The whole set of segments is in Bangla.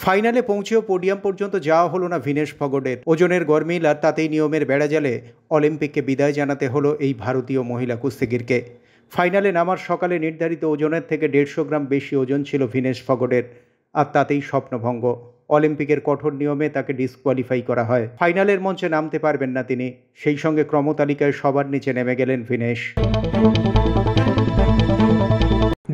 ফাইনালে পৌঁছেও পোডিয়াম পর্যন্ত যাওয়া হলো না ভিনেশ ফগটের। ওজনের গরমিল আর তাতেই নিয়মের বেড়াজালে অলিম্পিককে বিদায় জানাতে হলো এই ভারতীয় মহিলা কুস্তিগিরকে। ফাইনালে নামার সকালে নির্ধারিত ওজনের থেকে 150 গ্রাম বেশি ওজন ছিল ভিনেশ ফগটের, আর তাতেই স্বপ্নভঙ্গ। অলিম্পিকের কঠোর নিয়মে তাকে ডিসকোয়ালিফাই করা হয়। ফাইনালের মঞ্চে নামতে পারবেন না তিনি। সেই সঙ্গে ক্রমতালিকায় সবার নিচে নেমে গেলেন ভিনেশ।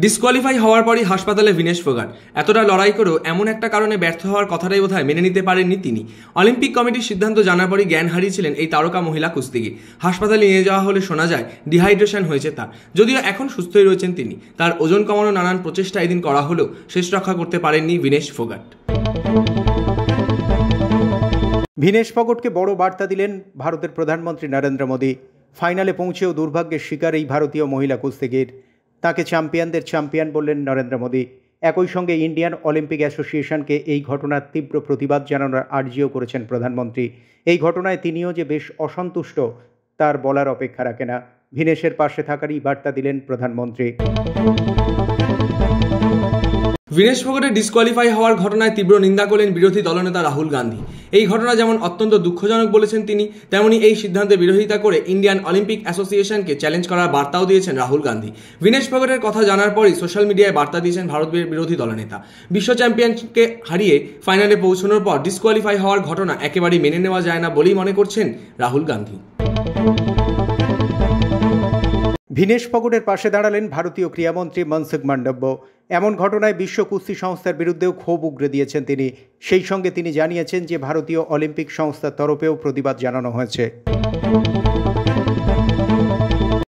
ডিসকোয়ালিফাই হওয়ার পরই হাসপাতালে ভিনেশ ফোগাট। এতটা লড়াই করেও এমন একটা কারণে ব্যর্থ হওয়ার কথাটাই বোধহয় মেনে নিতে পারেননি তিনি। অলিম্পিক কমিটির সিদ্ধান্ত জানার পরই জ্ঞান হারিয়েছিলেন এই তারকা মহিলা কুস্তিগির। হাসপাতালে নিয়ে যাওয়া হলে শোনা যায় ডিহাইড্রেশন হয়েছে তার, যদিও এখন সুস্থই রয়েছেন তিনি। তার ওজন কমানোর নানান প্রচেষ্টা এদিন করা হলেও শেষ রক্ষা করতে পারেননি ভিনেশ ফোগাট। ভিনেশ ফগটকে বড় বার্তা দিলেন ভারতের প্রধানমন্ত্রী নরেন্দ্র মোদী। ফাইনালে পৌঁছেও দুর্ভাগ্যের শিকার এই ভারতীয় মহিলা কুস্তিগির। তাকে চ্যাম্পিয়নদের চ্যাম্পিয়ন বললেন নরেন্দ্র মোদী। একই সঙ্গে ইন্ডিয়ান অলিম্পিক অ্যাসোসিয়েশনকে এই ঘটনার তীব্র প্রতিবাদ জানানোর আর্জিও করেছেন প্রধানমন্ত্রী। এই ঘটনায় তিনিও যে বেশ অসন্তুষ্ট তার বলার অপেক্ষা রাখে না। ভিনেশের পাশে থাকারই বার্তা দিলেন প্রধানমন্ত্রী। ভিনেশ ফোগাটের ডিসকোয়ালিফাই হওয়ার ঘটনায় তীব্র নিন্দা করলেন বিরোধী দলনেতা রাহুল গান্ধী। এই ঘটনা যেমন অত্যন্ত দুঃখজনক বলেছেন তিনি, তেমনি এই সিদ্ধান্তে বিরোধিতা করে ইন্ডিয়ান অলিম্পিক অ্যাসোসিয়েশনকে চ্যালেঞ্জ করার বার্তাও দিয়েছেন রাহুল গান্ধী। ভিনেশ ফোগাটের কথা জানার পরই সোশ্যাল মিডিয়ায় বার্তা দিয়েছেন ভারতের বিরোধী দলনেতা। বিশ্ব চ্যাম্পিয়নকে হারিয়ে ফাইনালে পৌঁছানোর পর ডিসকোয়ালিফাই হওয়ার ঘটনা একেবারেই মেনে নেওয়া যায় না বলেই মনে করছেন রাহুল গান্ধী। ভিনেশ ফগটের পাশে দাঁড়ালেন ভারতীয় ক্রীড়ামন্ত্রী মনসুখ মান্ডব্য। এমন ঘটনায় বিশ্ব কুস্তি সংস্থার বিরুদ্ধেও ক্ষোভ উগরে দিয়েছেন তিনি। সেই সঙ্গে তিনি জানিয়েছেন যে ভারতীয় অলিম্পিক সংস্থার তরফেও প্রতিবাদ জানানো হয়েছে।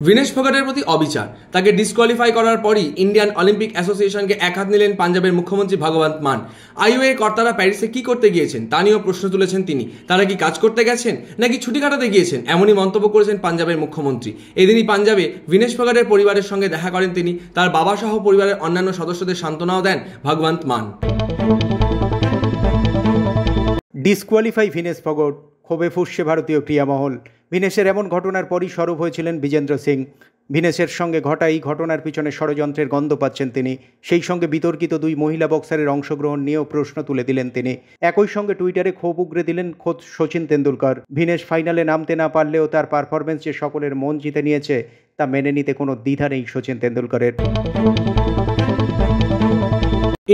ভিনেশ ফোগাটের প্রতি অবিচার, তাকে ডিসকোয়ালিফাই করার পরই ইন্ডিয়ান অলিম্পিক অ্যাসোসিয়েশনকে একহাত নিলেন পাঞ্জাবের মুখ্যমন্ত্রী ভগবন্ত মান। আইওএ কর্তারা প্যারিসে কি করতে গিয়েছেন তা নিয়েও প্রশ্ন তুলেছেন তিনি। তারা কি কাজ করতে গেছেন নাকি ছুটি কাটাতে গিয়েছেন, এমনই মন্তব্য করেছেন পাঞ্জাবের মুখ্যমন্ত্রী। এদিনই পাঞ্জাবে ভিনেশ ফোগাটের পরিবারের সঙ্গে দেখা করেন তিনি। তার বাবা সহ পরিবারের অন্যান্য সদস্যদের সান্ত্বনাও দেন ভগবন্ত মান। ডিসকোয়ালিফাই ভিনেশ ফগট, ক্ষোভে ফুঁসছে ভারতীয় ক্রীড়ামহল। ভিনেশের এমন ঘটনার পরই সরব হয়েছিলেন বিজেন্দ্র সিং। ভিনেশের সঙ্গে ঘটা এই ঘটনার পিছনে ষড়যন্ত্রের গন্ধ পাচ্ছেন তিনি। সেই সঙ্গে বিতর্কিত দুই মহিলা বক্সারের অংশগ্রহণ নিয়েও প্রশ্ন তুলে দিলেন তিনি। একই সঙ্গে টুইটারে ক্ষোভ উগরে দিলেন খোদ সচিন তেন্ডুলকর। ভিনেশ ফাইনালে নামতে না পারলেও তার পারফরমেন্স যে সকলের মন জিতে নিয়েছে তা মেনে নিতে কোনো দ্বিধা নেই সচিন তেন্ডুলকরের।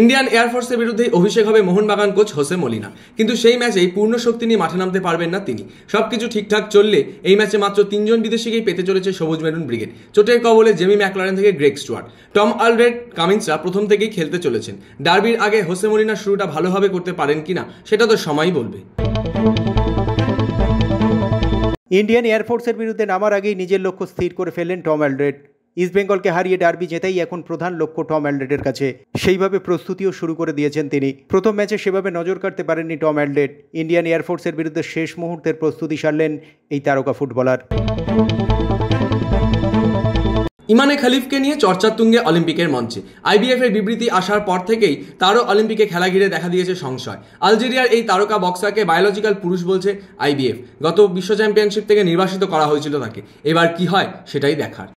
ইন্ডিয়ান এয়ারফোর্সের বিরুদ্ধে অভিষেক হবে মোহনবাগান কোচ হোসে মলিনা, কিন্তু সেই ম্যাচেই পূর্ণ শক্তি নিয়ে মাঠে নামতে পারবেন না তিনি। সবকিছু ঠিকঠাক চললে এই ম্যাচে মাত্র 3 জন বিদেশিকেই পেতে চলেছে সবুজ মেরুন ব্রিগেড। চোটের কবলে জেমি ম্যাকলারেন থেকে গ্রেগ স্টুয়ার্ট, টম আলড্রেড, কামিন্সরা প্রথম থেকেই খেলতে চলেছেন। ডার্বির আগে হোসে মলিনা শুরুটা ভালোভাবে করতে পারেন কিনা সেটা তো সময়ই বলবে। ইন্ডিয়ান এয়ারফোর্সের বিরুদ্ধে নামার আগেই নিজের লক্ষ্য স্থির করে ফেললেন টম আলড্রেড। ইস্টবেঙ্গলকে হারিয়ে ডার্বি জেতাই এখন প্রধান লক্ষ্য টম আলড্রেডের কাছে। সেইভাবে প্রস্তুতিও শুরু করে দিয়েছেন তিনি। প্রথম ম্যাচে সেভাবে নজর কাটতে পারেননি টম আলড্রেড। ইন্ডিয়ান এয়ারফোর্সের বিরুদ্ধে শেষ মুহূর্তের প্রস্তুতি সারলেন এই তারকা ফুটবলার। ইমানে খলিফকে নিয়ে চর্চার তুঙ্গে অলিম্পিকের মঞ্চে। আইবিএফ এর বিবৃতি আসার পর থেকেই তারও অলিম্পিকে খেলা ঘিরে দেখা দিয়েছে সংশয়। আলজেরিয়ার এই তারকা বক্সারকে বায়োলজিক্যাল পুরুষ বলছে আইবিএফ। গত বিশ্ব চ্যাম্পিয়নশিপ থেকে নির্বাসিত করা হয়েছিল তাকে। এবার কি হয় সেটাই দেখার।